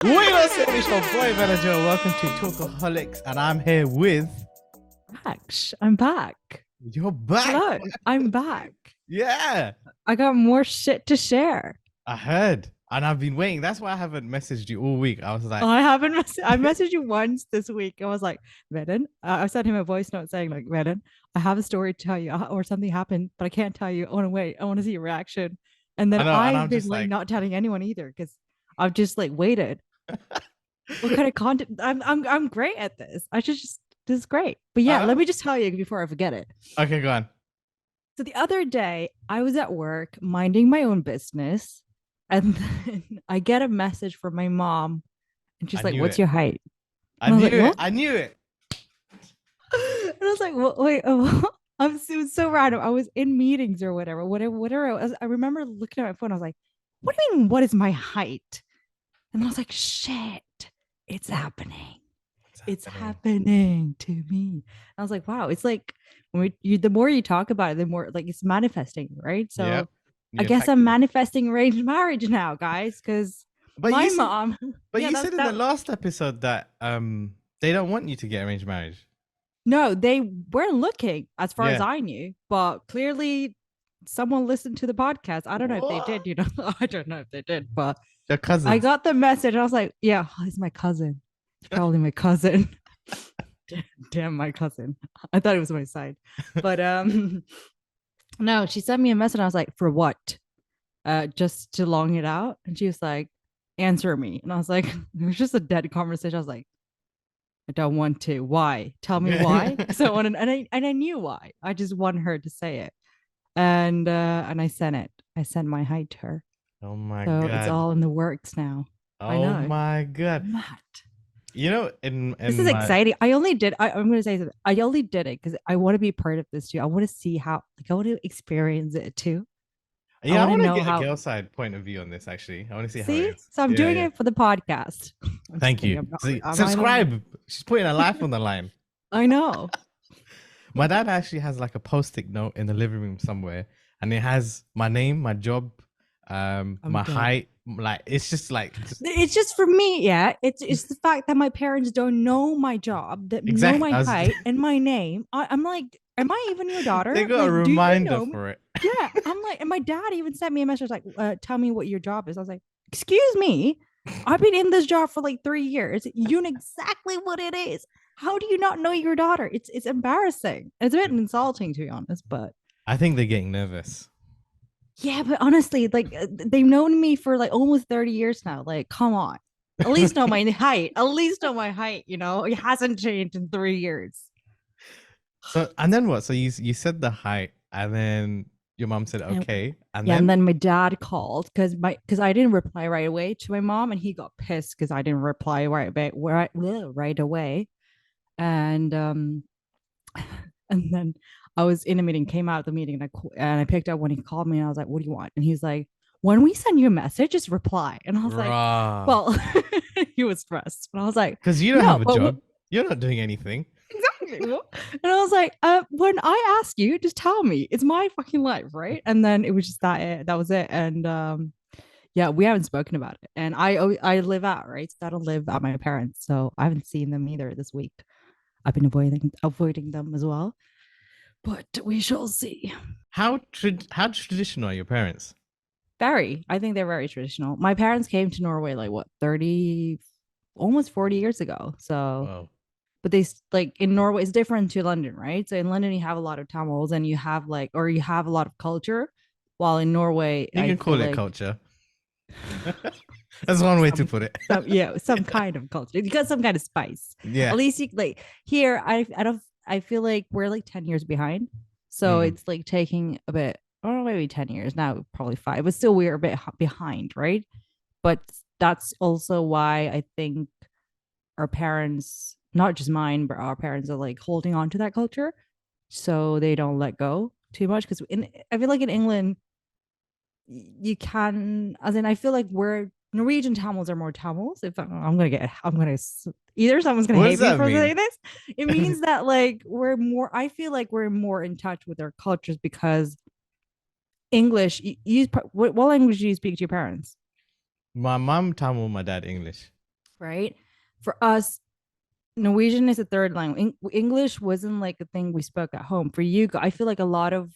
What's up, it's your boy Velan. Welcome to Talkaholics, and I'm here with. Ash, I'm back. You're back. Hello, I'm back. Yeah, I got more shit to share. I heard, and I've been waiting. That's why I haven't messaged you all week. I was like, I haven't. I messaged you once this week. I was like, Vedan. I sent him a voice note saying like, Vedan, I have a story to tell you, or something happened, but I can't tell you. I want to wait. I want to see your reaction. And I then know, and I've I'm been just like like, not telling anyone either because I've just like waited. What kind of content? I'm great at this. This is great. But yeah, let me just tell you before I forget it. okay, go on. So the other day, I was at work minding my own business, and then I get a message from my mom, and I she's like, knew "What's it. your height?" I And I was knew like, it. "What?" I knew it. And I was like, "Wait, oh, it was so random. I was in meetings or whatever. I remember looking at my phone. I was like, "What do you mean? What is my height?" And I was like, "Shit, it's happening. It's happening to me." I was like, "Wow!" It's like the more you talk about it, the more like it's manifesting, right? So Yep. I You guess attacked I'm it. manifesting arranged marriage now, guys, because But my you said, mom, but yeah, you said in the that last episode that they don't want you to get arranged marriage. no, they weren't looking as far as Yeah. I knew, but clearly someone listened to the podcast. I don't know if they What? did, I don't know if they did, but Your I cousins. got the message. I was like, yeah, it's my cousin. It's probably my cousin. Damn, my cousin. I thought it was my side, but no, she sent me a message. I was like, for what? Just to long it out. And she was like, answer me. And I was like, it was just a dead conversation. I was like, I don't want to. Why? Tell me why. Because I wanted, and I knew why. I just want her to say it. And I sent it. I sent my height to her. Oh my So it's god. all in the works now. I Oh know. my god. Matt. You know, in This in is my exciting. I'm going to say something. I only did it because I want to be part of this too. I want to see how, like, I want to experience it too. I yeah, I want to want to know get a how. girl side point of view on this. Actually, I want to see how it See? is. So I'm Yeah, doing yeah. it for the podcast. I'm just Thank kidding. you. I'm not. See, I don't. subscribe. She's putting her life on the line. I know. My dad actually has like a post-it note in the living room somewhere, and it has my name, my job, I'm my dead. height. Like it's just like It's just for me, yeah. It's the fact that my parents don't know my job, that know exactly. my height and my name. I'm like, am I even your They daughter? got a Like, do you reminder know me? for it. Yeah. I'm like, and my dad even sent me a message like, tell me what your job is. I was like, excuse me. I've been in this job for like 3 years. You know exactly what it is. How do you not know your daughter? It's embarrassing. It's a bit insulting to be honest, but I think they're getting nervous. yeah, but honestly, like they've known me for like almost 30 years now. Like, come on. At least know my height. At least know my height, It hasn't changed in 3 years. So and then what? So you said the height, and then your mom said And okay, and yeah, and then then my dad called because I didn't reply right away to my mom, and he got pissed because I didn't reply right away. And and then I was in a meeting, came out of the meeting, and I picked up when he called me, and I was like, "What do you want?" And he's like, "When we send you a message, just reply." And I was like, raw, "Well," he was stressed, but I was like, because you don't "No, have a but job. You're not doing anything. exactly." And I was like, "When I ask you, just tell me. It's my fucking life, right?" And then it was just that was it, and yeah, we haven't spoken about it. And I live out, right? So I don't live at my parents, so I haven't seen them either this week. I've been avoiding them as well, but we shall see. How traditional are your parents? Very. I think they're very traditional. My parents came to Norway like what, 30, almost 40 years ago. So, Whoa, but they like in Norway, it's different to London, right? So in London, you have a lot of Tamils and you have a lot of culture. While in Norway, you I can feel call it like culture. That's one way to some, put it. yeah, some kind of culture. You got some kind of spice. Yeah. At least you like here, I don't, I feel like we're like 10 years behind. So Mm. it's like taking a bit, oh, maybe 10 years now, probably five, but still we're a bit behind, right? But that's also why I think our parents, not just mine, but our parents are like holding on to that culture so they don't let go too much. Because I feel like in England, you can, as in, I feel like we're Norwegian Tamils are more Tamils. If I'm gonna either someone's gonna What does hate me that for mean? saying this. It means that like we're more. I feel like we're more in touch with our cultures because English. What language do you speak to your parents? My mom Tamil, my dad English. right? For us, Norwegian is a third language. English wasn't like a thing we spoke at home. For you, I feel like a lot of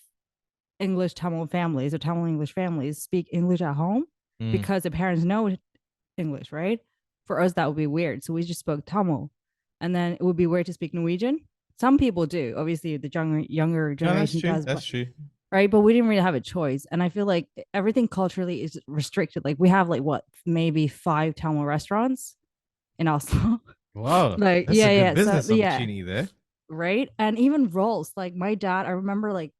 English Tamil families or Tamil English families speak English at home Mm. because the parents know English, right? For us, that would be weird. So we just spoke Tamil. And then it would be weird to speak Norwegian. Some people do. Obviously, the younger No, that's generation true. does, but That's true. right. But we didn't really have a choice. And I feel like everything culturally is restricted. Like we have like what, maybe five Tamil restaurants in Oslo. Wow, Like, that's a yeah, good yeah. So business yeah, opportunity there. right. And even rolls. Like my dad, I remember like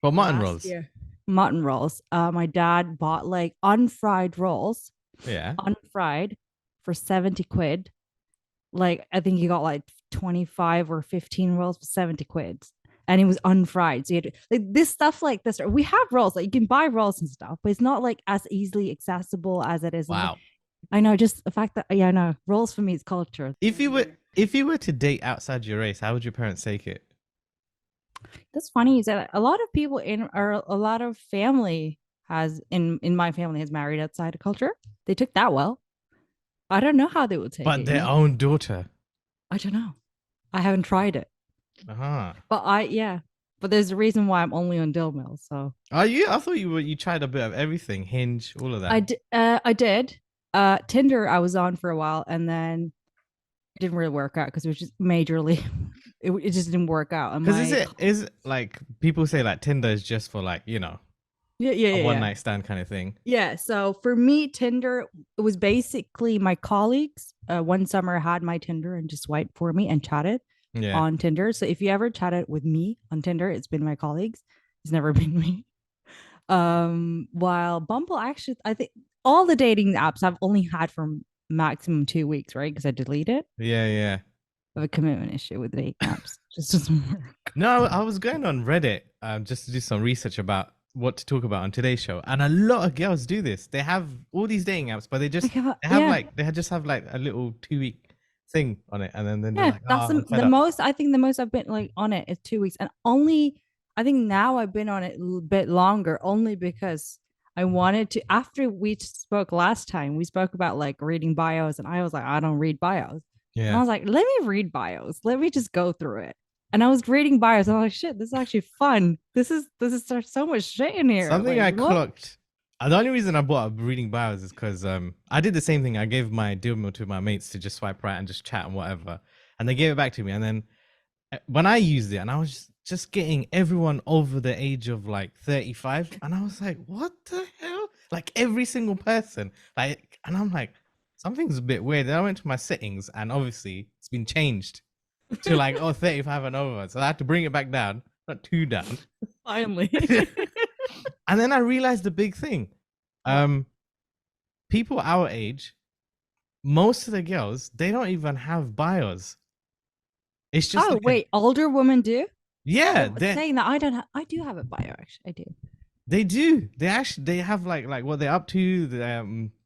For mutton last rolls. year, mutton rolls. My dad bought like unfried rolls, Yeah. unfried for 70 quid. Like I think he got like 25 or 15 rolls for 70 quid. And it was unfried. So you had to, like this stuff like this. We have rolls, like you can buy rolls and stuff, but it's not like as easily accessible as it is. Wow. I know, just the fact that yeah, no, rolls for me is culture. If you were to date outside your race, how would your parents take it? That's funny is that a lot of people in or a lot of family has in my family has married outside of culture. They took that well. I don't know how they would take But it, you their know. own daughter. I don't know. I haven't tried it. Uh-huh. But I yeah. But there's a reason why I'm only on Dill Mill. So Are you? I thought you tried a bit of everything, Hinge, all of that. I did. Tinder I was on for a while and then it didn't really work out because it was just majorly it just didn't work out. And Because is my it is like people say like Tinder is just for like yeah, yeah, a yeah, one yeah. night stand kind of thing. Yeah. So for me, Tinder it was basically my colleagues. One summer had my Tinder and just swiped for me and chatted Yeah. on Tinder. So if you ever chatted with me on Tinder, it's been my colleagues. It's never been me. While Bumble actually, I think all the dating apps I've only had for maximum 2 weeks, right? Because I deleted. Yeah, yeah. I have a commitment issue with dating apps. Just doesn't work. No, I was going on Reddit just to do some research about what to talk about on today's show, and a lot of girls do this. They have all these dating apps, but Like, yeah, they just have like a little 2 week thing on it, and then they're yeah. like, That's oh, I'm fed the up. most. I think the most I've been like on it is 2 weeks, and only I think now I've been on it a little bit longer, only because I wanted to. After we spoke last time, we spoke about like reading bios, and I was like, I don't read bios, and I Yeah. was like, let me read bios. Let me just go through it. And I was reading bios. And I was like, shit, this is actually fun. This is there's so much shit in here. Something Like I what? clocked. The only reason I bought up reading bios is because I did the same thing. I gave my deal mail to my mates to just swipe right and just chat and whatever, and they gave it back to me. And then when I used it, and I was just getting everyone over the age of like 35, and I was like, what the hell? Like every single person, like, and I'm like, something's a bit weird. Then I went to my settings, and obviously it's been changed to like 35 and over, so I had to bring it back down, not too down. Finally. And then I realized the big thing. Um, People our age, most of the girls, they don't even have bios. It's just Oh like wait, older women do? yeah, Oh, saying that I don't I do have a bio actually. I do. they do. They have like what they're up to.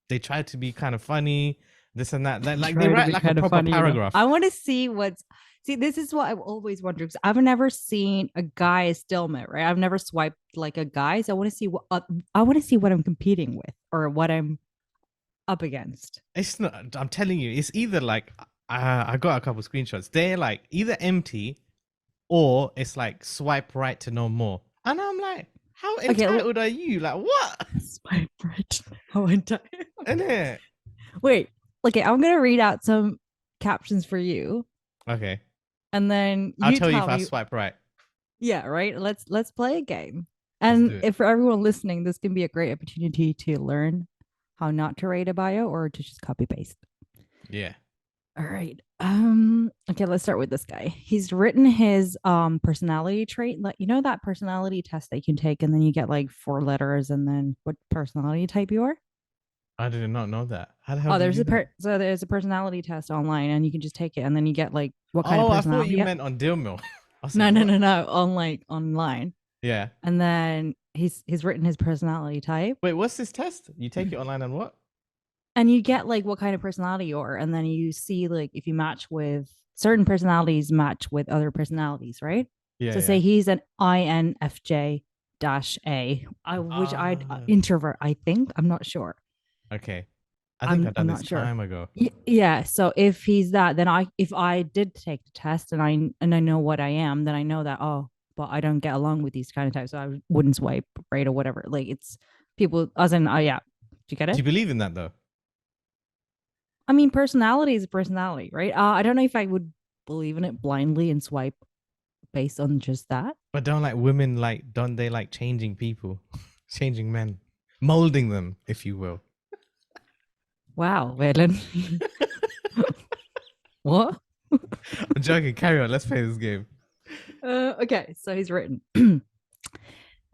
They try to be kind of funny, this and that. Like they Try to write be like a kind of proper funny, you know. paragraph. I want to see what's see. This is what I've always wondered because I've never seen a guy still met, right? I've never swiped like a guy, so I want to see what I want to see what I'm competing with or what I'm up against. It's not. I'm telling you, it's either like I got a couple screenshots. They're like either empty or it's like swipe right to know more. And I'm like, how Okay, entitled are you? Like what? swipe right. How entire. Isn't it? Wait, okay, I'm gonna read out some captions for you, Okay. and then I'll you tell you if tell I me. swipe right. Yeah, right. Let's play a game. Let's And do it. if for everyone listening, this can be a great opportunity to learn how not to rate a bio or to just copy paste. Yeah. All right. Okay, let's start with this guy. He's written his personality trait. Like you know that personality test that you can take and then you get like 4 letters and then what personality type you are? I did not know that. How the hell Oh, do you there's do that? so there's a personality test online and you can just take it and then you get like what kind of Oh, I thought personality you you have. meant on deal mill. I was No, like, no, what? no, no. On like online. Yeah. And then he's written his personality type. Wait, what's this test? You take it online and what? And you get like what kind of personality you are and then you see like if you match with certain personalities match with other personalities, right? Yeah, So yeah. say he's an INFJ dash A, which I Ah, introvert, I think. I'm not sure. okay. I think I I'm done this not sure. time ago. Yeah. So if he's that, then if I did take the test and I know what I am, then I know that, oh, but I don't get along with these kind of types, so I wouldn't swipe right or whatever. Like it's people as in, oh yeah, do you get Do it? you believe in that though? I mean, personality is a personality, right? I don't know if I would believe in it blindly and swipe based on just that. But don't like women like don't they like changing people, changing men, molding them, if you will. Wow, Velan. What? I'm joking. Carry on. Let's play this game. Okay, so he's written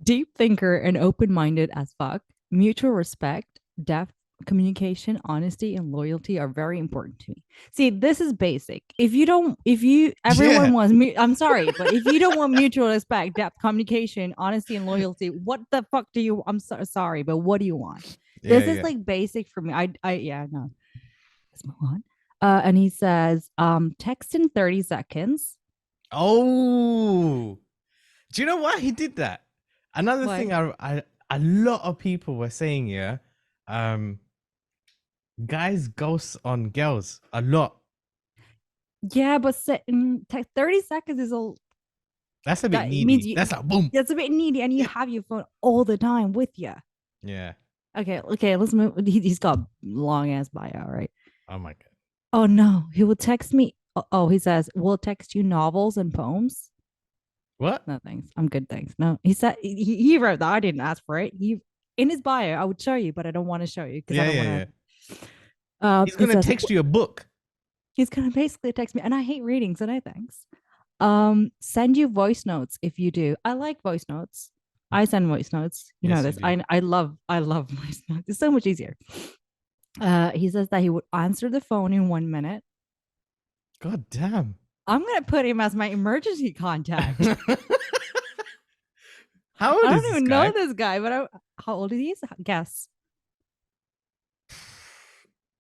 deep thinker and open minded as fuck. Mutual respect, depth, communication, honesty, and loyalty are very important to me. See, this is basic. Everyone Yeah. wants I'm sorry, but if you don't want mutual respect, depth, communication, honesty, and loyalty, what the fuck do you? I'm sorry, but what do you want? This is like basic for me. Yeah, no. Let's move on. And he says, text in 30 seconds. Oh, do you know why he did that? Another Why? thing a lot of people were saying, yeah, guys ghost on girls a lot. Yeah, but 30 seconds is That's a bit that needy. means you, That's like boom. that's a bit needy, and you have your phone all the time with you. Yeah. Okay, let's move. He's got long ass bio, right? Oh my god. Oh no, he will text me. Oh, he says we'll text you novels and poems. What? No thanks, I'm good, thanks. No, he said he wrote that. I didn't ask for it. He in his bio, I would show you, but I don't want to show you because I don't want to. He's gonna text you a book. He's gonna basically text me, and I hate reading, so no thanks. Send you voice notes if you do. I like voice notes. I send voice notes. You know this. I love voice notes. It's so much easier. He says that he would answer the phone in 1 minute. God damn. I'm gonna put him as my emergency contact. How old I is don't even know this guy, but how old is he? Guess.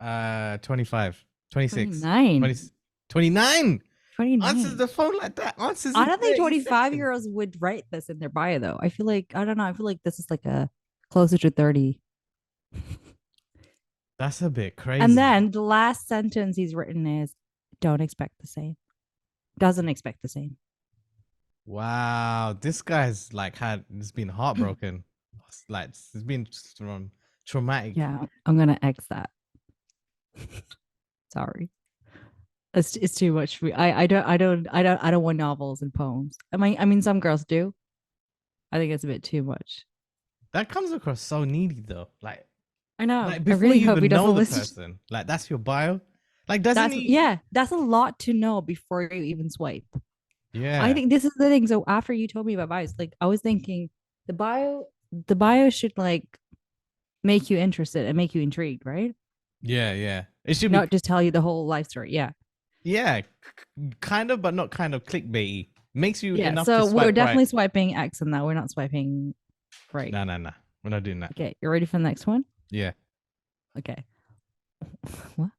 25, 26, 29. 29. 29. Answers the phone like that. Answers. I don't think 25-year-olds would write this in their bio though. I feel like I don't know. I feel like this is like a closer to 30. That's a bit crazy. And then the last sentence he's written is, "Don't expect the same." Doesn't expect the same. Wow, this guy's like he's been heartbroken. Like it's been traumatic. Yeah, I'm gonna X that. Sorry, it's too much for me. I don't want novels and poems. I mean, some girls do. I think it's a bit too much. That comes across so needy though. Like I know. like I before really you hope even he doesn't know the listen. person. Like that's your bio. Like doesn't he? Yeah, that's a lot to know before you even swipe. Yeah. I think this is the thing. So after you told me about bios, like I was thinking the bio should like make you interested and make you intrigued, right? Yeah. It should not just tell you the whole life story. Yeah. Yeah, kind of, but not kind of clickbaity. Makes you enough. So to swipe we're definitely right. swiping X on that. We're not swiping right. No. We're not doing that. Okay, you ready for the next one? Yeah. Okay. What?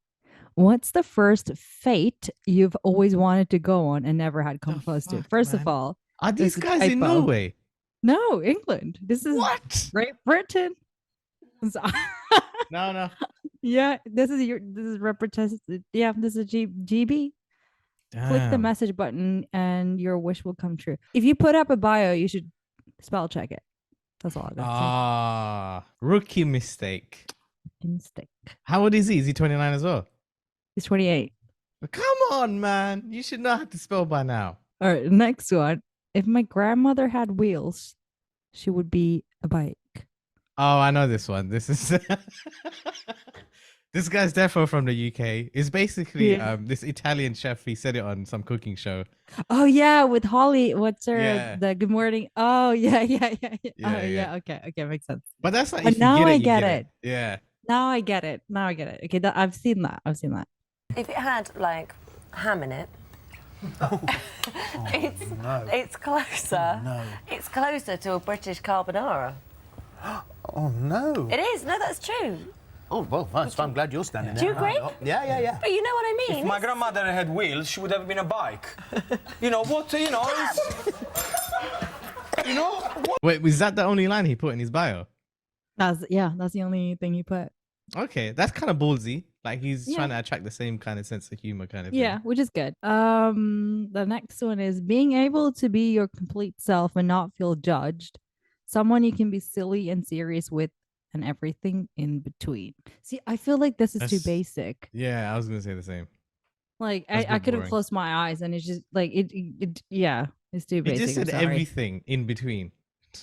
What's the first fate you've always wanted to go on and never had come close to? First of all, are these guys in Norway? No, England. This is what? Great Britain. No. Yeah, this is represented. Yeah, this is GB. Damn. Click the message button and your wish will come true. If you put up a bio, you should spell check it. That's all I got. Rookie mistake. How old is he? Is he 29 as well? He's 28. Come on, man. You should know how to spell by now. All right, next one. If my grandmother had wheels, she would be a bike. Oh, I know this one. This is this guy's defo from the UK. It's basically this Italian chef. He said it on some cooking show. Oh yeah, with Holly. What's her the Good Morning? Oh yeah. Okay, makes sense. But that's like but now I get it. Yeah. Now I get it. Okay, I've seen that. If it had like ham in it, it's closer. Oh, no. It's closer to a British carbonara. Oh no! It is. No, that's true. Oh well, fine. So I'm glad you're standing there. Do you agree? Yeah. But you know what I mean. If my grandmother had wheels, she would have been a bike. You know what? You know. You know. What? Wait, was that the only line he put in his bio? That's the only thing he put. Okay, that's kind of ballsy. Like he's Yeah. trying to attract the same kind of sense of humor, kind of Yeah, thing. which is good. The next one is being able to be your complete self and not feel judged. Someone you can be silly and serious with, and everything in between. See, I feel like this is too That's- basic. Yeah, I was gonna say the same. Like That's a I bit could have boring. closed my eyes and it's just like yeah, it's too It basic. just I'm said sorry. everything in between.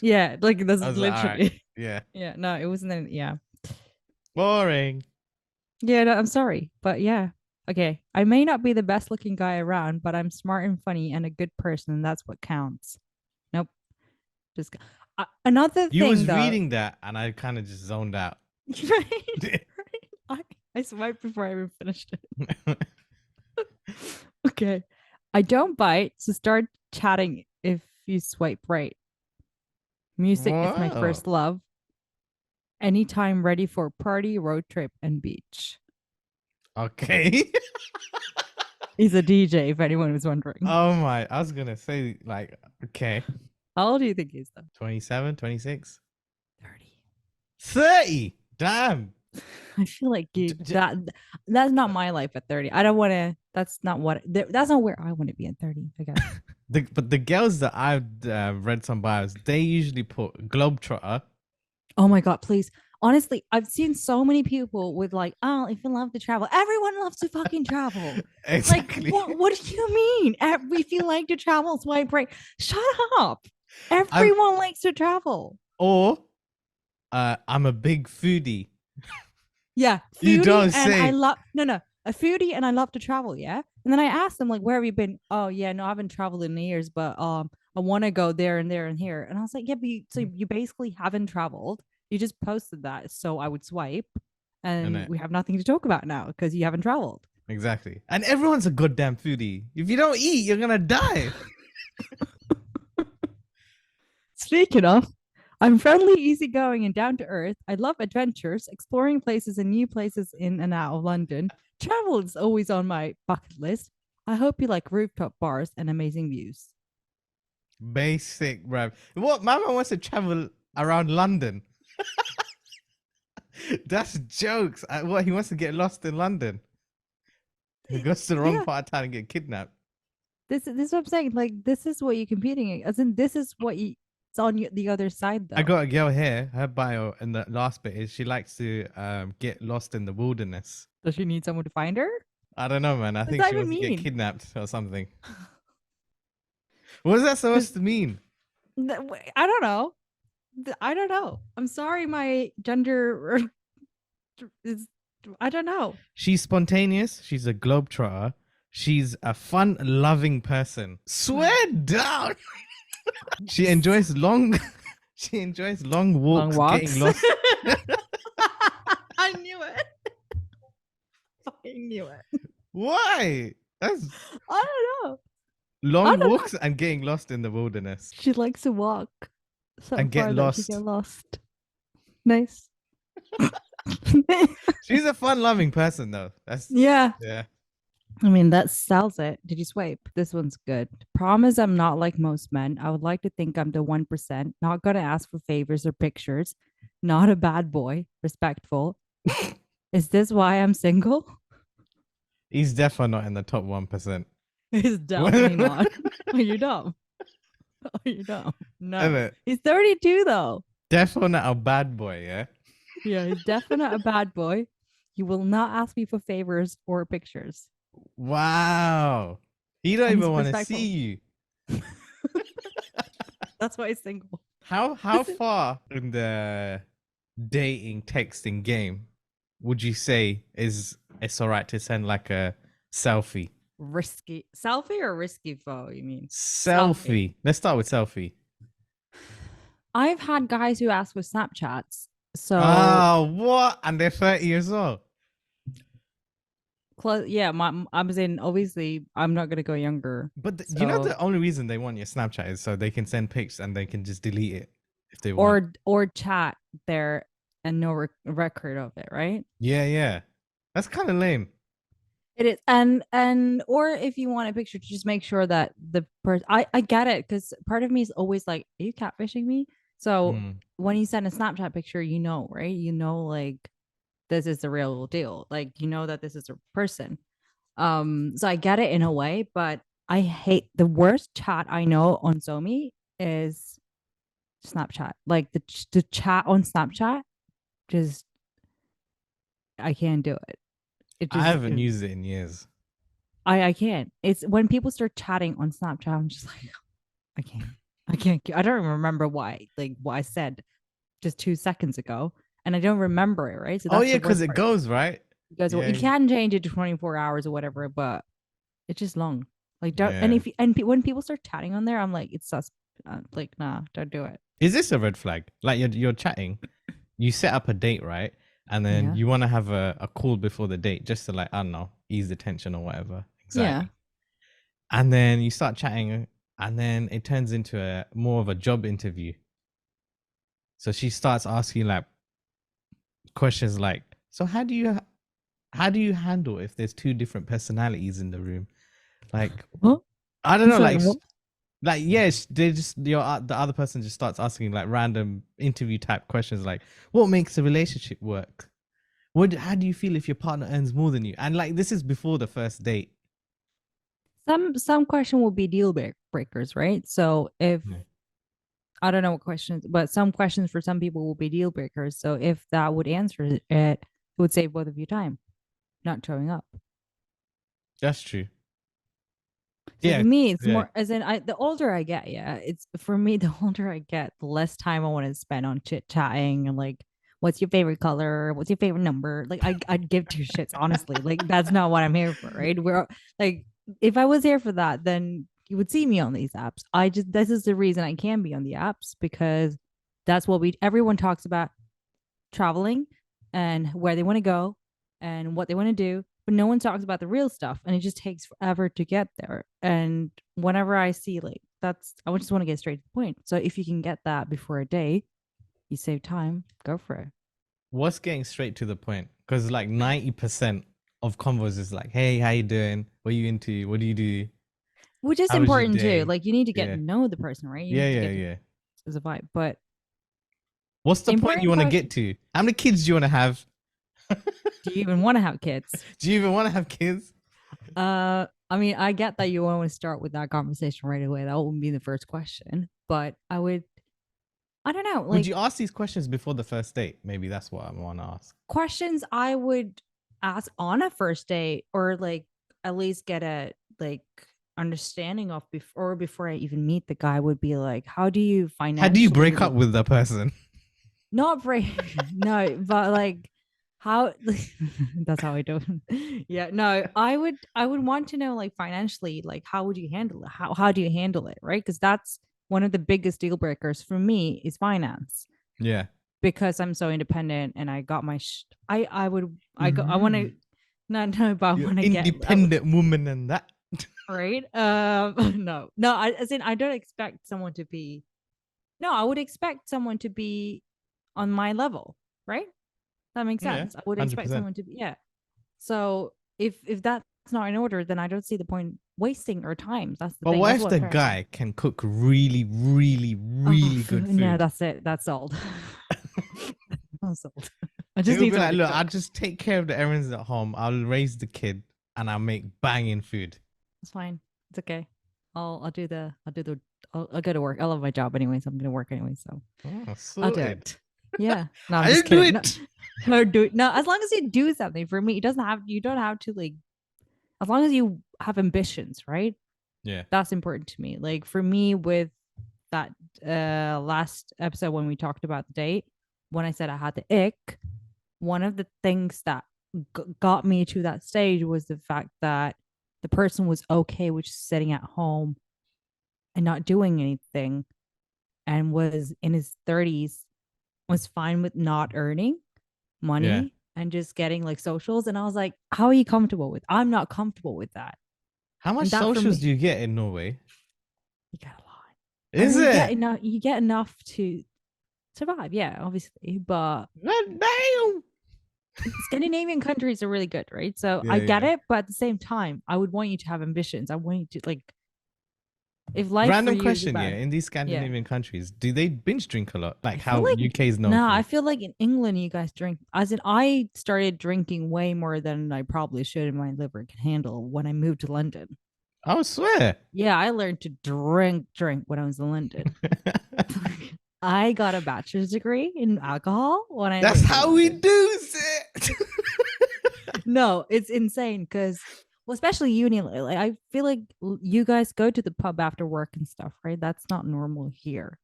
Yeah, like that's I was like, all literally. right, yeah, Yeah, no, it wasn't. Yeah, boring. yeah. No, I'm sorry, but yeah. Okay, I may not be the best looking guy around, but I'm smart and funny and a good person. And that's what counts. Nope. Just another You thing was though. reading that, and I kind of just zoned out. Right? I swiped before I even finished it. Okay. I don't bite, so start chatting if you swipe right. Music is my Wow. first love. Anytime ready for party, road trip, and beach. Okay. He's a DJ, if anyone was wondering. Oh my, I was gonna say like, okay, How old do you think he is though? 27, 26, 30. 30. Damn. I feel like that's not my life at 30. I don't want to. That's not where I want to be at 30. I guess. But the girls that I've read some bios, they usually put globetrotter. Oh my god, please. Honestly, I've seen so many people with like, oh, if you love to travel, everyone loves to fucking travel. Exactly. Like, what do you mean? If you like to travel, swipe right. Shut up. Everyone likes to travel. Or I'm a big foodie. Yeah, You foodie don't and say. I love a foodie and I love to travel. Yeah, and then I asked them like, where have you been? Oh yeah, no, I haven't traveled in years, but I want to go there and there and here. And I was like, yeah, but so you basically haven't traveled. You just posted that, so I would swipe, and we have nothing to talk about now because you haven't traveled. Exactly. And everyone's a goddamn foodie. If you don't eat, you're gonna die. Speaking of, I'm friendly, easygoing, and down to earth. I love adventures, exploring places and new places in and out of London. Travel is always on my bucket list. I hope you like rooftop bars and amazing views. Basic, bruv. What? My man wants to travel around London. That's jokes. What? He wants to get lost in London. He goes to the wrong part of town and get kidnapped. This is what I'm saying. Like, this is what you're competing against. As in, this is what it's on the other side, though. I got a girl here. Her bio in the last bit is she likes to get lost in the wilderness. Does she need someone to find her? I don't know, man. I What think does she that wants to even get mean? kidnapped or something. What is that supposed to mean? I don't know. I don't know. I'm sorry, my gender is. I don't know. She's spontaneous. She's a globetrotter. She's a fun-loving person. Swear down. She enjoys long. She enjoys long walks, getting lost. I knew it. I knew it. Why? That's I don't know. long walks and getting lost in the wilderness. She likes to walk so And get far that she lost. get lost. Nice. She's a fun-loving person, though. That's Yeah. yeah. I mean, that sells it. Did you swipe? This one's good. Promise I'm not like most men. I would like to think I'm the 1%. Not going to ask for favors or pictures. Not a bad boy. Respectful. Is this why I'm single? He's definitely not in the top 1%. He's definitely not. Oh, you're dumb. Oh, you're dumb. No. Isn't it? He's 32, though. Definitely not a bad boy, yeah? Yeah, he's definitely not a bad boy. He will not ask me for favors or pictures. Wow. He don't And he's even want to respectful. see you. That's why he's single. How far in the dating texting game would you say it's all right to send like a selfie? Risky selfie or risky photo, you mean? Selfie. Let's start with selfie. I've had guys who ask for Snapchats. So Oh, what? And they're 30 years old. yeah, I was in, obviously I'm not gonna go younger. But you know So- the only reason they want your Snapchat is so they can send pics and they can just delete it if they want. or chat there and no record of it, right? Yeah. That's kind of lame. It is, and or if you want a picture, to just make sure that the person. I get it, because part of me is always like, are you catfishing me? So Mm. when you send a Snapchat picture, you know, right? You know, like this is the real deal. Like, you know that this is a person. So I get it in a way, but I hate the worst chat I know on Zomi is Snapchat. Like the chat on Snapchat, just I can't do it. It I just haven't used it in years. I can't. It's when people start chatting on Snapchat, I'm just like, I can't. I don't even remember what I said just 2 seconds ago, and I don't remember it. Right. So Oh that's yeah, the because worst it part. goes right. Because Yeah, you can change it to 24 hours or whatever, but it's just long. Like don't. And yeah. if when people start chatting on there, I'm like, it's sus. Like nah, don't do it. Is this a red flag? Like you're chatting, you set up a date, right? And then Yeah. you want to have a call before the date just to, like, I don't know, ease the tension or whatever. Yeah. And then you start chatting, and then it turns into a more of a job interview. So she starts asking like questions like, so how do you handle if there's two different personalities in the room? Like, Huh? I don't know, Sorry, like what? like yes, they just the other person just starts asking like random interview type questions like, what makes a relationship work? How do you feel if your partner earns more than you? And like this is before the first date. Some question will be deal breakers, right? So if Yeah. I don't know what questions, but some questions for some people will be deal breakers. So if that would answer it, it would save both of you time, not showing up. That's true. So Yeah. for me, it's Yeah. more as in the older I get, yeah, it's for me, the older I get, the less time I want to spend on chit chatting and like, what's your favorite color? What's your favorite number? Like I'd give two shits, honestly. Like that's not what I'm here for, right? We're like, if I was here for that, then you would see me on these apps. This is the reason I can be on the apps, because that's what everyone talks about, traveling and where they want to go and what they want to do, but no one talks about the real stuff, and it just takes forever to get there. And whenever I see like I just want to get straight to the point. So if you can get that before a day, you save time, go for it. What's getting straight to the point? Because like 90% of convos is like, hey, how you doing? What are you into? What do you do? Which is How was your important too. day? Like you need to get Yeah. to know the person, right? You Yeah, need to yeah, get yeah. as a vibe. But What's the point important you want to question, get to? How many kids do you want to have? do you even want to have kids? Do you even want to have kids? I mean, I get that you want to start with that conversation right away. That would be the first question. But I don't know, Would like you ask these questions before the first date? Maybe that's what I want to ask. questions I would ask on a first date, or like at least get a like understanding of before I even meet the guy, would be like, how do you financially, How do you break up with the person? not break no, but like how that's how I do it. Yeah, no, I would want to know, like, financially, like how would you handle it? How do you handle it, right? Because that's one of the biggest deal breakers for me is finance, Yeah. because I'm so independent and I got my I want to but I You're want to get independent woman and that. right. No, as in I don't expect someone to be, no, I would expect someone to be on my level, right? That makes Yeah, sense. I would expect 100%. someone to be, yeah. So if that's not in order, then I don't see the point wasting our time. That's the But thing. what That's if what the I'm trying to say. guy can cook really, really, really good food? No, that's it. That's sold. I'm sold. I just He'll need be like, someone to look, cook. I'll just take care of the errands at home. I'll raise the kid and I'll make banging food. It's fine. It's okay. I'll go to work. I love my job anyway, so I'm gonna work anyway. So Oh, I'll do sorted. it. Yeah. No, I'm I'll just do kidding. it. No, do it. No, as long as you do something for me, you don't have to, like, as long as you have ambitions, right? Yeah. That's important to me. Like for me, with that last episode when we talked about the date, when I said I had the ick, one of the things that got me to that stage was the fact that the person was okay with just sitting at home and not doing anything, and was in his 30s, was fine with not earning money, Yeah. and just getting like socials. And I was like, how are you comfortable with? I'm not comfortable with that. How much And that for socials me, do you get in Norway? you get a lot. Is You get it? enough. You get enough to survive. Yeah, obviously, but God damn. Scandinavian countries are really good, right? So Yeah, I get yeah. it, but at the same time, I would want you to have ambitions. I want you to, like, If life Random for you question, is yeah. bad, In these Scandinavian countries, do they binge drink a lot? Like I feel how like UK is known no, for? I feel like in England you guys drink. As in, I started drinking way more than I probably should, and my liver can handle when I moved to London. I swear. Yeah, I learned to drink when I was in London. I got a bachelor's degree in alcohol when I That's moved to how we London. do it. No, it's insane because, well, especially uni. Like, I feel like you guys go to the pub after work and stuff, right? That's not normal here.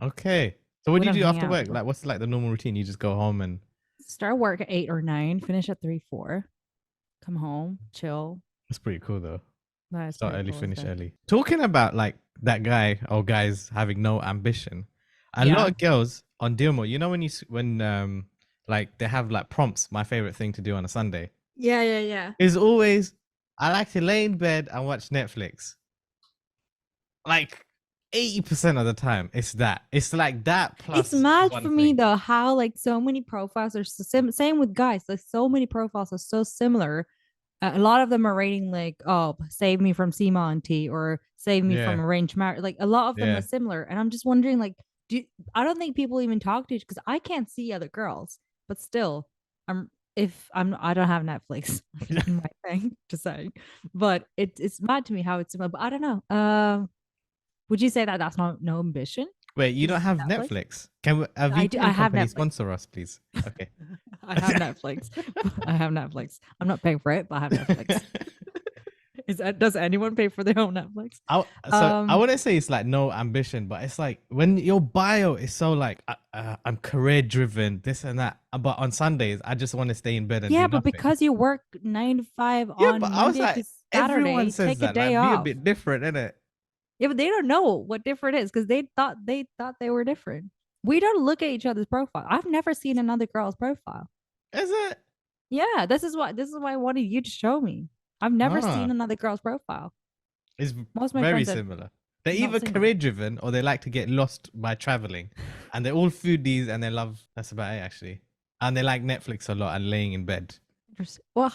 Okay. So what We do you don't do hang after out. work? Like, what's like the normal routine? You just go home and Start work at 8 or 9, finish at 3, 4, come home, chill. that's pretty cool though. That's Start pretty early, cool, finish isn't it? early. Talking about like that guy or guys having no ambition. A Yeah. lot of girls on Dilmo, you know when like they have like prompts, my favorite thing to do on a Sunday Yeah. is always I like to lay in bed and watch Netflix. Like 80% of the time, it's that. It's like that plus It's mad one for me thing. though how like so many profiles are same with guys. Like so many profiles are so similar. A lot of them are rating like, oh, save me from Seema and T or save me from Yeah. arranged marriage. Like a lot of them Yeah. are similar, and I'm just wondering like, I don't think people even talk to each because I can't see other girls, but still, I don't have Netflix in my thing, just saying, but it's mad to me how it's similar. But I don't know. Would you say that that's not no ambition? Wait, you Is don't have Netflix? Netflix? Can a I do. VPN I have company Netflix. sponsor us, please? Okay. I have Netflix. I have Netflix. I'm not paying for it, but I have Netflix. Does anyone pay for their own Netflix? I wouldn't say it's like no ambition, but it's like when your bio is so like I'm career driven, this and that. But on Sundays, I just want to stay in bed and Yeah, do but nothing. because you work 9 to 5 Yeah, on but I was Monday like, to everyone Saturday, says take a that. day Like, be a off. bit different, innit? Yeah, but they don't know what different is because they thought they were different. We don't look at each other's profile. I've never seen another girl's profile. Is it? Yeah, this is why I wanted you to show me. I've never seen Ah. another girl's profile. It's Most of my very friends are similar. They're not either single. career driven or they like to get lost by traveling, and they're all foodies and they love. That's about it actually. And they like Netflix a lot and laying in bed. Well,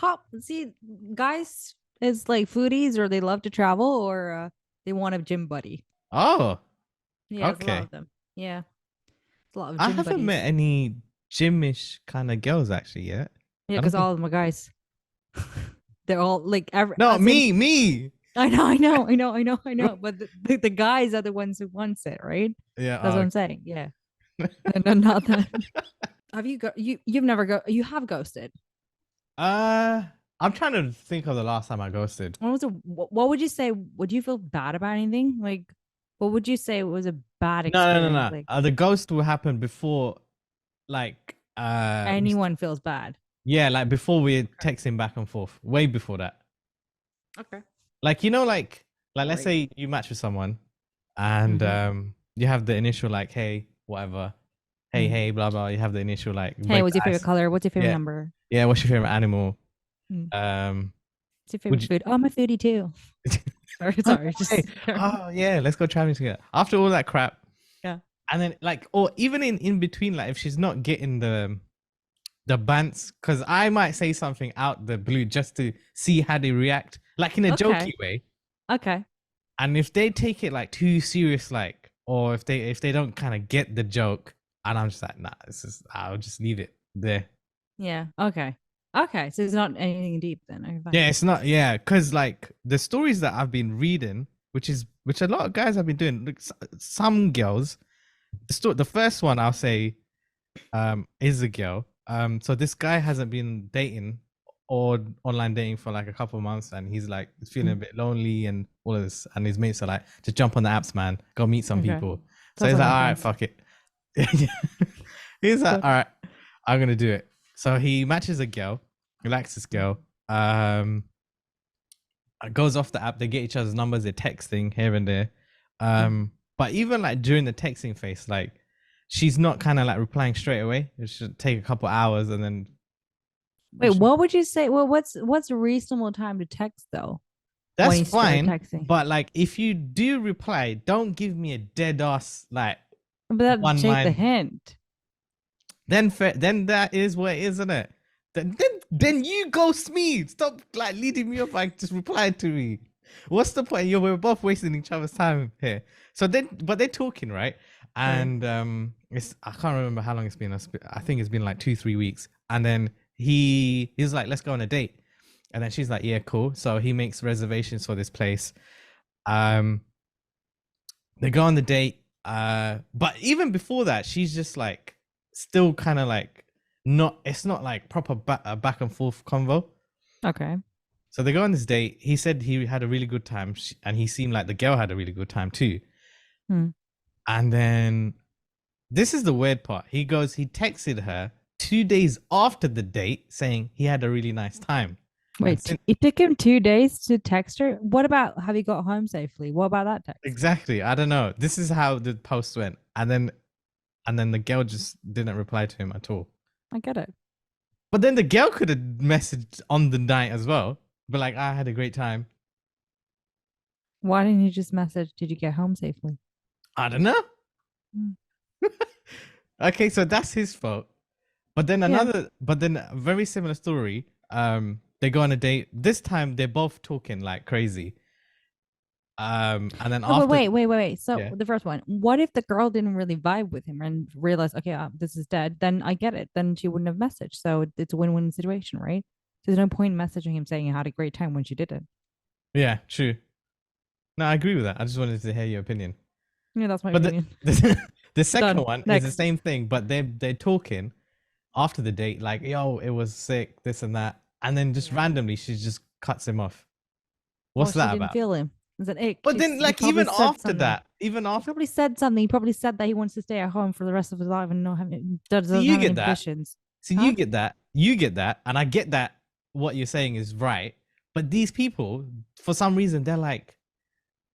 guys is like foodies or they love to travel or they want a gym buddy. Oh, Yeah, it's a lot okay. of them. Yeah, it's a lot of I gym haven't buddies. met any gymish kind of girls actually yet. Yeah, I don't because think- all of them are guys. They're all like No, as in- me. I know. But the guys are the ones who wants it, right? Yeah, That's what I'm saying. Yeah. No, not that. Have you you've never you have ghosted? I'm trying to think of the last time I ghosted. What was what would you say? Would you feel bad about anything? Like, what would you say was a bad experience? No. Like, The ghost will happen before, like, anyone feels bad. yeah, like before we're texting back and forth, way before that. Okay. Like, you know, like let's Right. say you match with someone, and you have the initial like, hey, whatever, hey, blah blah. You have the initial like, Hey, break what's the your favorite ice. color? What's your favorite Yeah. number? Yeah, what's your favorite animal? Mm. What's your would favorite you- food? Oh, I'm a foodie too. sorry. Just Hey, oh yeah, let's go traveling together. After all that crap, Yeah. and then like, or even in between, like if she's not getting the bants, because I might say something out the blue just to see how they react, like in a Okay. jokey way. Okay. And if they take it like too serious, like, or if they don't kind of get the joke, and I'm just like, nah, I'll just leave it there. Yeah. Okay. Okay. So it's not anything deep then. Okay, fine. Yeah, it's not. Yeah, because like the stories that I've been reading, which a lot of guys have been doing. Like, some girls, the first one I'll say, is a girl. So this guy hasn't been dating or online dating for like a couple of months, and he's like feeling a bit lonely and all of this. And his mates are like, just jump on the apps, man. Go meet some Okay. people. So Sounds he's like, like my all right, friends. fuck it. He's like, all right, I'm gonna do it. So he matches a girl, he likes this girl. Goes off the app, they get each other's numbers, they're texting here and there. But even like during the texting phase, like she's not kind of like replying straight away. It should take a couple hours and then Wait, what would you say? Well, what's a reasonable time to text though? when that's you start fine. texting? But like if you do reply, don't give me a dead ass like But that one take the line. hint. Then that is what it is, isn't it? Then you ghost me. Stop like leading me up. Like just reply to me. What's the point? We're both wasting each other's time here. So but they're talking, right? And it's I can't remember how long it's been. I think it's been like 2-3 weeks. And then he's like, let's go on a date. And then she's like, yeah, cool. So he makes reservations for this place. They go on the date. But even before that, she's just like still kind of like it's not like proper back and forth convo. Okay. So they go on this date. He said he had a really good time, and he seemed like the girl had a really good time too. And then this is the weird part. He texted her 2 days after the date saying he had a really nice time. Wait, it took him 2 days to text her? What about have you got home safely? What about that text? Exactly. I don't know. This is how the post went. And then the girl just didn't reply to him at all. I get it. But then the girl could have messaged on the night as well. But like, I had a great time. Why didn't you just message, did you get home safely? I don't know. Okay, so that's his fault. But then a very similar story. They go on a date. This time they're both talking like crazy. And then after wait. So the first one, what if the girl didn't really vibe with him and realized, okay, this is dead? Then I get it. Then she wouldn't have messaged. So it's a win-win situation, right? There's no point in messaging him saying you had a great time when she didn't. Yeah, true. No, I agree with that. I just wanted to hear your opinion. Yeah, that's my opinion. The second Done. one Next. is the same thing, but they're talking after the date, like, yo, it was sick, this and that. And then just randomly, she just cuts him off. What's that she about? Didn't feel him. It's an ick. But then, like, even after that, he probably said something. He probably said that he wants to stay at home for the rest of his life and not have ambitions. So you get that. You get that. And I get that what you're saying is right. But these people, for some reason, they're like,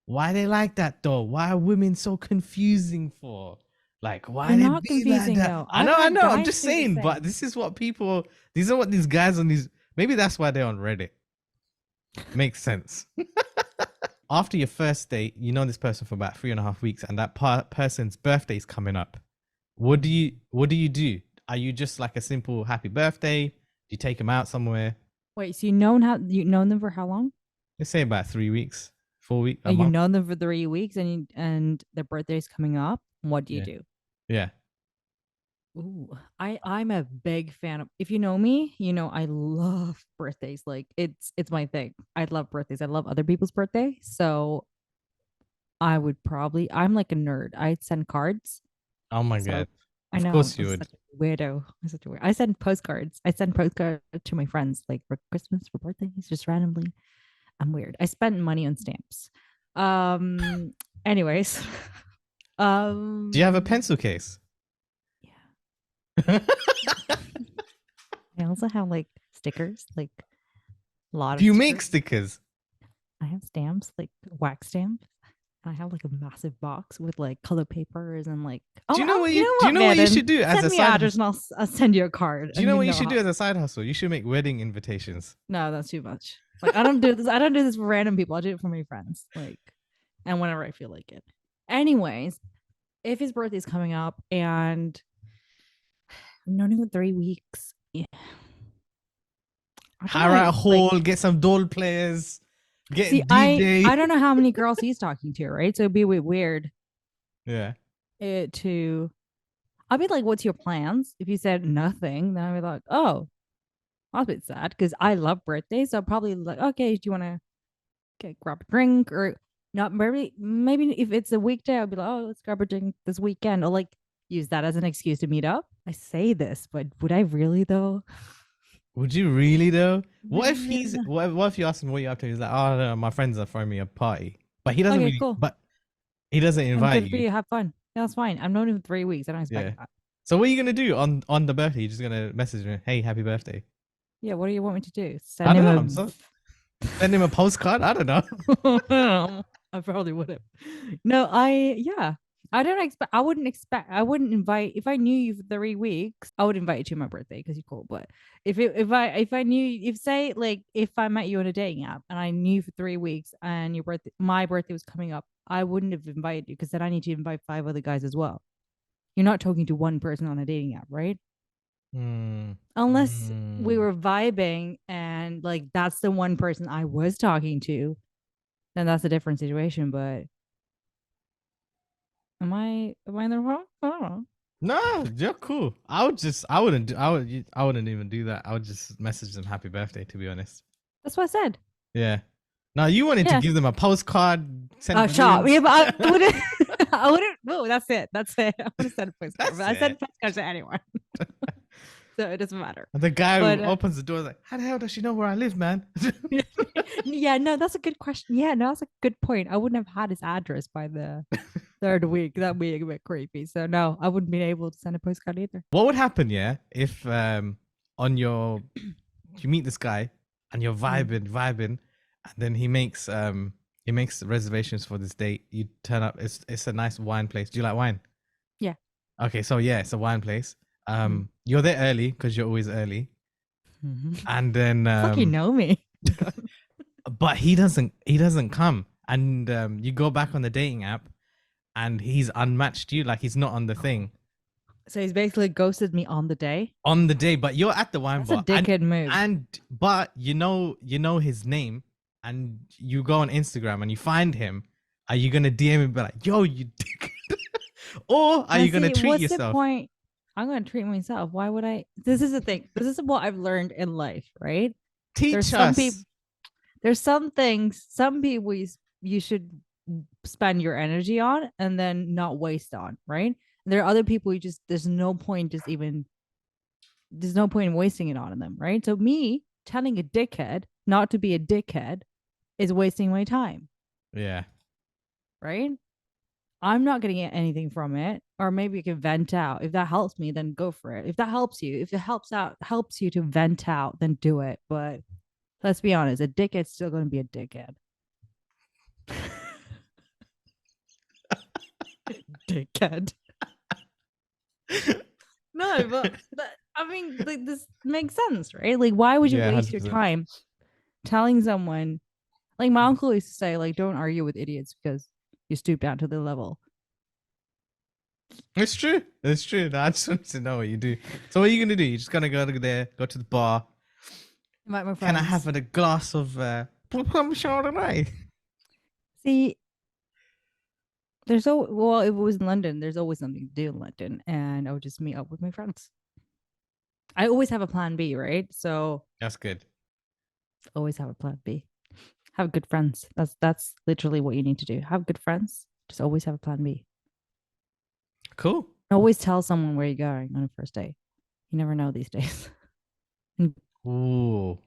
why they like that though? Why are women so confusing for? Like, why They're they not be confusing like that? though. I know. I'm just do the saying, same. but these are what these guys on these, maybe that's why they're on Reddit. Makes sense. After your first date, you know this person for about 3.5 weeks, and that person's birthday's coming up. What do you do? Are you just like a simple happy birthday? Do you take them out somewhere? Wait, so you've known them for how long? Let's say about 3 weeks, 4 weeks. You've known them for 3 weeks, and their birthday's coming up. What do you do? Yeah. Ooh, I'm a big fan of. If you know me, you know I love birthdays. Like it's my thing. I love birthdays. I love other people's birthdays. So I would probably. I'm like a nerd. I'd send cards. Oh my god. I know. Of course you would. Such a weirdo. I'm such a weirdo. I send postcards. I send postcards to my friends, like for Christmas, for birthdays, just randomly. I'm weird. I spent money on stamps. Anyways. Do you have a pencil case? Yeah. I also have like stickers, like a lot of. Do you make stickers? I have stamps, like wax stamps. I have like a massive box with like color papers and like. Do you know what you should do as a side address and I'll send you a card. Do you know what you should do as a side hustle? You should make wedding invitations. No, that's too much. Like I don't do this. I don't do this for random people. I do it for my friends. Like, and whenever I feel like it. Anyways, if his birthday's coming up and I've known him for 3 weeks, yeah. Hire a hall, get some doll players. See, I don't know how many girls he's talking to, right? So it'd be a bit weird. Yeah. I'll be like, what's your plans? If you said nothing, then I'd be like, oh, I was a bit sad because I love birthdays. So I'll probably like, okay, do you want to grab a drink or not? Maybe if it's a weekday, I'll be like, oh, let's grab a drink this weekend, or like use that as an excuse to meet up. I say this, but would I really though? Would you really though? What if what if you ask him what you're up to? He's like, oh no, my friends are throwing me a party, but he doesn't really. Cool. But he doesn't invite you. For you. Have fun. Yeah, that's fine. I've known him for 3 weeks. I don't expect that. So what are you gonna do on the birthday? You're just gonna message him, hey, happy birthday. Yeah. What do you want me to do? Send him a postcard. I don't know. I probably would have. No, I wouldn't invite. If I knew you for 3 weeks, I would invite you to my birthday because you're cool. But if I knew, if I met you on a dating app and I knew you for 3 weeks and my birthday was coming up, I wouldn't have invited you because then I need to invite 5 other guys as well. You're not talking to one person on a dating app, right? Unless we were vibing and like that's the one person I was talking to, then that's a different situation. But am I in the wrong? I don't know. No, you're cool. I wouldn't even do that. I would just message them happy birthday, to be honest. That's what I said. Yeah. No, you wanted to Yeah. give them a postcard. Send Oh, shut up. balloons. Yeah, but I wouldn't. I wouldn't. No, that's it. That's it. I would have said a postcard. That's But I said it. postcard to anyone. So it doesn't matter. And the guy But, who opens the door is like, how the hell does she know where I live, man? Yeah, no, that's a good question. Yeah, no, that's a good point. I wouldn't have had his address by the third week. That'd be a bit creepy. So no, I wouldn't be able to send a postcard either. What would happen, yeah, if on your you meet this guy and you're vibing, and then he makes reservations for this date. You turn up. It's a nice wine place. Do you like wine? Yeah. Okay, so yeah, it's a wine place. You're there early because you're always early, and then Fucking know me. but he doesn't come, and you go back on the dating app, and he's unmatched you, like he's not on the thing. So he's basically ghosted me on the day. On the day, but you're at the wine That's a bar. dickhead move. But you know his name, and you go on Instagram and you find him. Are you gonna DM him and be like, "Yo, you dickhead," or are you gonna treat what's yourself? The point? I'm gonna treat myself. Why would I? This is the thing. This is what I've learned in life, right? Teach There's us. there's some things, some people you should spend your energy on and then not waste on, right? And there are other people you just there's no point in wasting it on them, right? So me telling a dickhead not to be a dickhead is wasting my time, Yeah. right? I'm not going to get anything from it, or maybe you can vent out. If that helps me, then go for it. If that helps you, if it helps you to vent out, then do it. But let's be honest, a dickhead's still going to be a dickhead. Dickhead. No, but I mean, like, this makes sense, right? Like, why would you Yeah, waste your 100%. time telling someone? Like my uncle used to say, like, don't argue with idiots because you stoop down to their level. It's true. It's true. No, I just wanted to know what you do. So what are you gonna do? You're just gonna go there, go to the bar. Invite my Can friends. I have a glass of Chardonnay? See, if it was in London, there's always something to do in London, and I would just meet up with my friends. I always have a plan B, right? So That's good. always have a plan B. Have good friends. That's literally what you need to do. Have good friends. Just always have a plan B. Cool. Always tell someone where you're going on a first date. You never know these days. Ooh.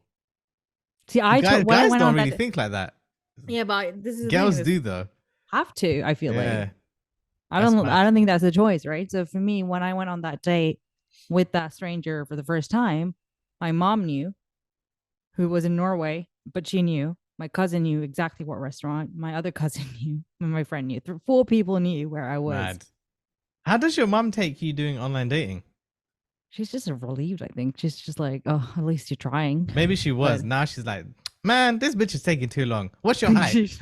See, when I Guys went don't on really that, think like that. yeah, but this is the Girls thing, do though. have to. I feel Yeah. like I That's don't mad. think that's a choice, right? So for me, when I went on that date with that stranger for the first time, my mom knew, who was in Norway, but she knew. My cousin knew exactly what restaurant. My other cousin knew. And my friend knew. 4 people knew where I was. Mad. How does your mum take you doing online dating? She's just relieved, I think. She's just like, oh, at least you're trying. Maybe she was. But- Now she's like, man, this bitch is taking too long. What's your height?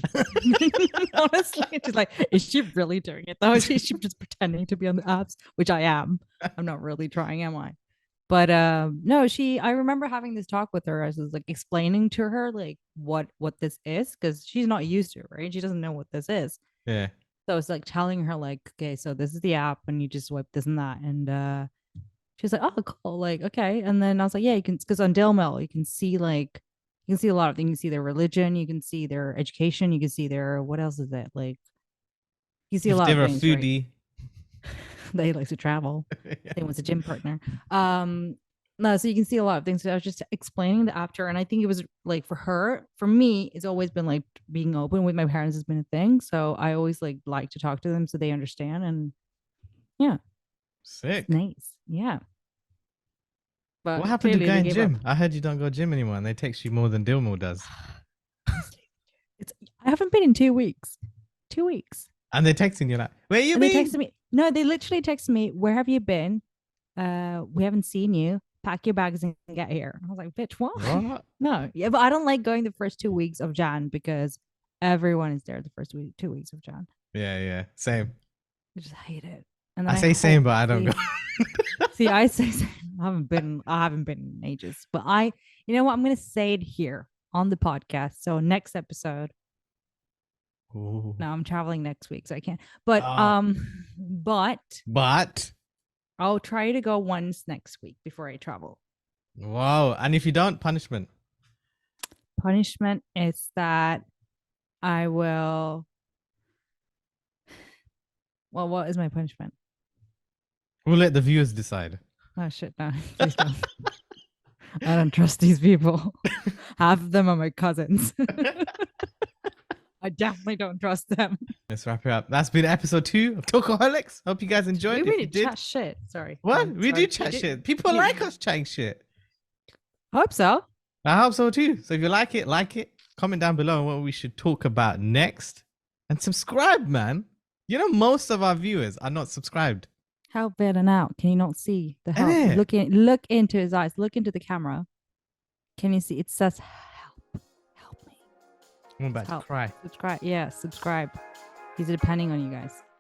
Honestly, she's like, is she really doing it though? She's just pretending to be on the apps, which I am. I'm not really trying, am I? But no, I remember having this talk with her. I was like explaining to her like what this is, because she's not used to it, right? She doesn't know what this is. Yeah. So it's like telling her like, okay, so this is the app and you just swipe this and that. And she was like, oh, cool. Like, okay. And then I was like, yeah, you can, because on Dale Mill, you can see a lot of things. You can see their religion, you can see their education, you can see their, what else is it? Like, you see a If lot they're of a things. Right? foodie. They like to travel. Yeah. They was a gym partner. No, so you can see a lot of things. So I was just explaining the app to her, and I think it was like for me, it's always been like being open with my parents has been a thing. So I always like to talk to them so they understand, and yeah, Sick. it's nice. Yeah. But What happened to clearly they going gave gym? up. I heard you don't go gym anymore, and they text you more than Dilmore does. I haven't been in 2 weeks. 2 weeks. And they're texting you like, where you And been? they texted me. No, they literally texted me, where have you been? We haven't seen you. Pack your bags and get here. I was like, bitch, what? What? No. Yeah, but I don't like going the first 2 weeks of Jan because everyone is there the first 2 weeks of Jan. Yeah. Same. I just hate it. And I then say same, but I don't go. See, I say same. I haven't been in ages. But you know what? I'm gonna say it here on the podcast. So next episode, Ooh. No, I'm traveling next week, so I can't. But Ah. but But I'll try to go once next week before I travel. wow. And if you don't, punishment. Punishment is that I will. Well, what is my punishment? We'll let the viewers decide. Oh shit! No, please don't. I don't trust these people. Half of them are my cousins. I definitely don't trust them. Let's wrap it up. That's been episode 2 of Talkaholics. Hope you guys enjoyed. We If you really did, chat shit. Sorry. what? We sorry. do chat shit. People Yeah. like us chatting shit. Hope so. I hope so too. So if you like it. Comment down below on what we should talk about next. And subscribe, man. You know, most of our viewers are not subscribed. Help Velan out. Can you not see the help? Innit? Look into his eyes. Look into the camera. Can you see? It says help. Help me. I'm about to Help. cry. Subscribe. Yeah, subscribe. He's depending on you guys.